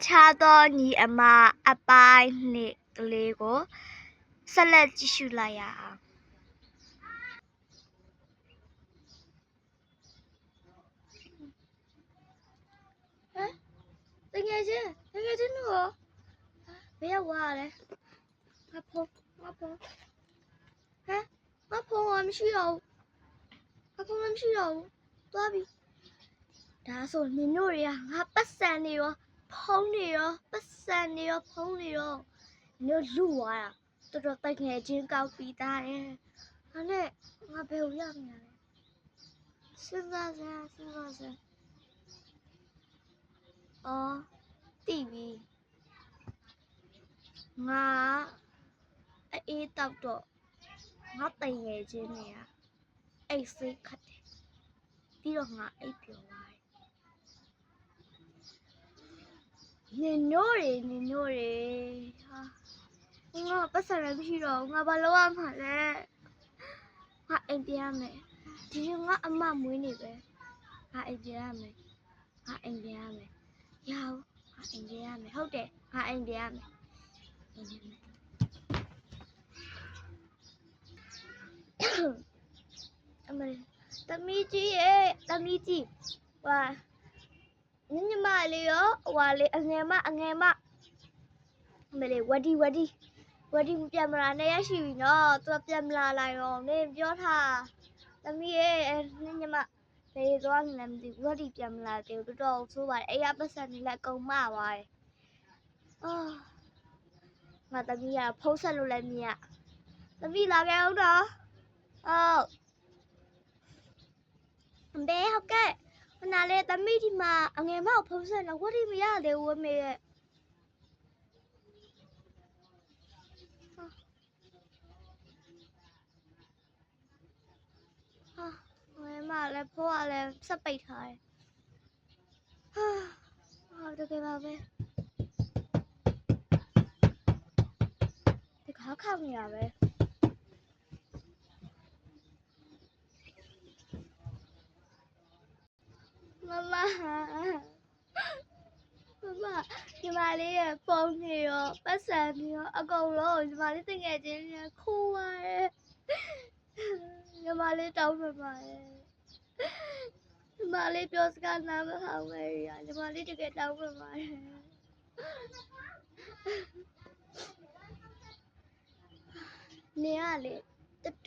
ခြားသောညီအမအပိုင်းနှစ်ကလေးကိုဆက်လက်ကြည့်ရှုလိုက်ရအောင်တကယ်ချင်းတို့ဘယ်ရောက်သွားလဲငါဖုန်းငါဖုန်းမရှိတော့ဘူးသွားပြီဒါဆိုနင်တို့တွေကငါပတ်စံနေရောဖုန်းနေရောပတ်စံနေရောဖုန်းနေရောနင်တို့လူသွားတာတော်တကယ်ချင်းကောက်ပြီးသားတယ်ဒါနဲ့ငါဘယ်ကိုရောက်နေရလဲစဉ်းစားစမ်းအော်တိပြီငါအေးတောက်တော့ငါတငယ်ချင်းနေရအိတ်စိတ်ခတ်တယ်ပြီးတော့ငါအိတ်ပျော်သွားတယ်နင်တို့တွေငါပတ်စံလည်းမရှိတော့ငါဘာလုပ်ရမှာလဲငါအိမ်ပြန်ရမယ်ဒီငါအမမွေးနေပဲငါအိမ်ပြန်ရမယ်ရောငါအိမ်ပြန်ရမယ်ဟုတ်တယ်ငါအိမ်ပြန်ရမယ်အမေသမီးကြီးဟွာညီမလေးရောဟွာလေးအငယ်မအမေလေးဝဒီမပြန်မလာနဲ့ရရှိပြီနော်သူပြန်မလာလိုက်ရောနင်ပြောထားသမီးရဲ့ညီမဘယ်သွားနေလဲမသိဘူးဝဒီပြန်မလာသေးဘူးတော်ဆိုးပါတယ်အဲ့ရပတ်စံနေလိုက်ကုန်မသွားတယ်အော်ငါသမီးကဖုံးဆက်လို့လည်းမရသမီးလာခဲ့အောင်တော့ဟုတ်ကဲ့ခဏလေးသမီးဒီမှာအငယ်မကိုဖုံးဆက်တော့ဝဒီမရသေးဘူးအမေရဲ့ငယ်မလည်းဖိုးကလည်းဆက်ပိတ်ထားတယ်တကယ်ပါပဲဒီခါခောက်နေရပဲမမညီမလေးရဲ့ဖုန်းနေရောပတ်စံနေရောအကုန်လုံးညီမလေးတကယ်ချင်းခိုးပါတယ်ညီမလေးတောင်းပန်ပါတယ်ညီမလေးပြောစကားနားမထောင်ပဲညီမလေးတကယ်တောင်းပန်ပါတယ်နေရလေ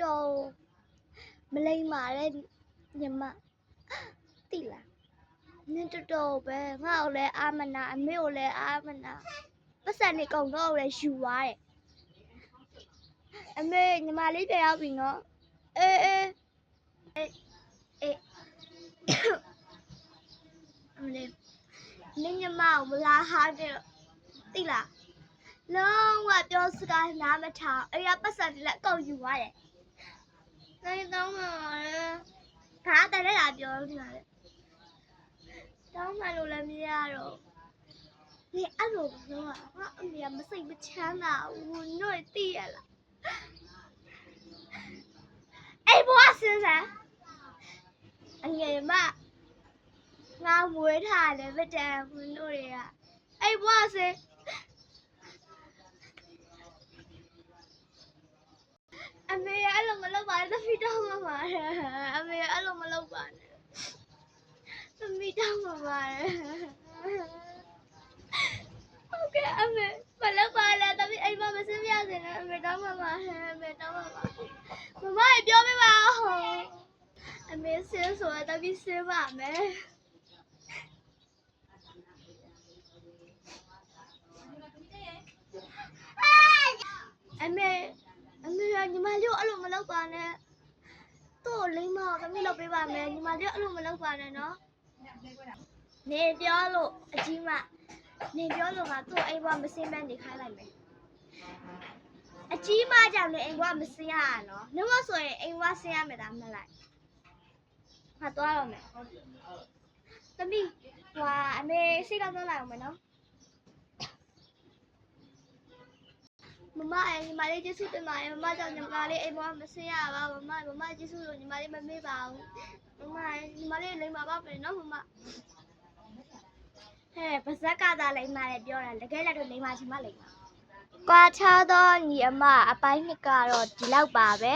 တော်မလိမ္မာတဲ့ညီမတိလားနင်တော်ပဲငါ့ကိုလည်းအာမနာအမေကိုလည်းအာမနာပတ်စံနေကုန်တော့လည်းယူသွားတယ်အမေညီမလေးပြန်ရောက်ပြီနော်အေးအမေနင်ညီမကိုမလာဟာတဲ့တိလားလုံးဝပြောစကားနားမထောင်အဲ့ရပတ်စံတွေလည်းအကုန်ယူသွားတယ်နိုင်တော့မှာလေခါတည်းလာပြောနေတာလေတောင်းမှလို့လည်းမရတော့နေအဲ့လိုပြောတာငါအမေကမစိတ်မချမ်းသာဘူးနှုတ်သိရလားအေးဘွားစင်းစမ်းအငယ်မငါမွေးထားတယ်ဗတန်ဘူးတို့တွေကအေးဘွားစင်းအမေအဲ့လိုမလုပ်ပါနဲ့သမီးတောင်းပါပါတယ်အမေအဲ့လိုမလုပ်ပါနဲ့သမီးတောင်းပါပါတယ်ဟုတ်ကဲ့အမေမလုပ်ပါနဲ့သမီးအိမ်မှာမစင်းပြစေနဲ့အမေတောင်းပါပါတယ်အမေတောင်းပါပါမမရေပြောပြပါဦးအမေစင်းဆိုတော့သမီးစင်းပါမယ်အမေညီမလေးကိုအဲ့လိုမလုပ်ပါနဲ့တို့လိမ့်မအောင်သမီးလုပ်ပေးပါမယ်ညီမလေးကိုအဲ့လိုမလုပ်ပါနဲ့နော်နေပြောလို့အကြီးမနေပြောလို့ငါတို့အိမ်ဘွားမစင်းမနေခိုင်းလိုက်မယ်အကြီးမကြောင့်လည်းအိမ်ဘွားမစင်းရတာနော်နှမဆိုရင်အိမ်ဘွားစင်းရမယ်ဒါမှမလိုက်ငါသွားတော့မယ်သမီးဟွာအမေစိတ်ကောင်းသွားလိုက်အောင်မယ်နော်မမညီမလေးကျေးဇူးတင်ပါတယ်မမကြောင့်ညီမလေးအိမ်ပေါ်မဆင်းရပါဘူးမမကျေးဇူးလို့ညီမလေးမမေ့ပါဘူးမမညီမလေးလိမ္မာပါပဲနော်မမ ဟဲ့ပါဇက်ကသာလိမ့်မာလေပြောတာတကယ်လည်းတော့လိမ့်မာချင်မလိမ့်မာကွာခြားသောညီအမအပိုင်းနှစ်ကတော့ဒီလောက်ပါပဲ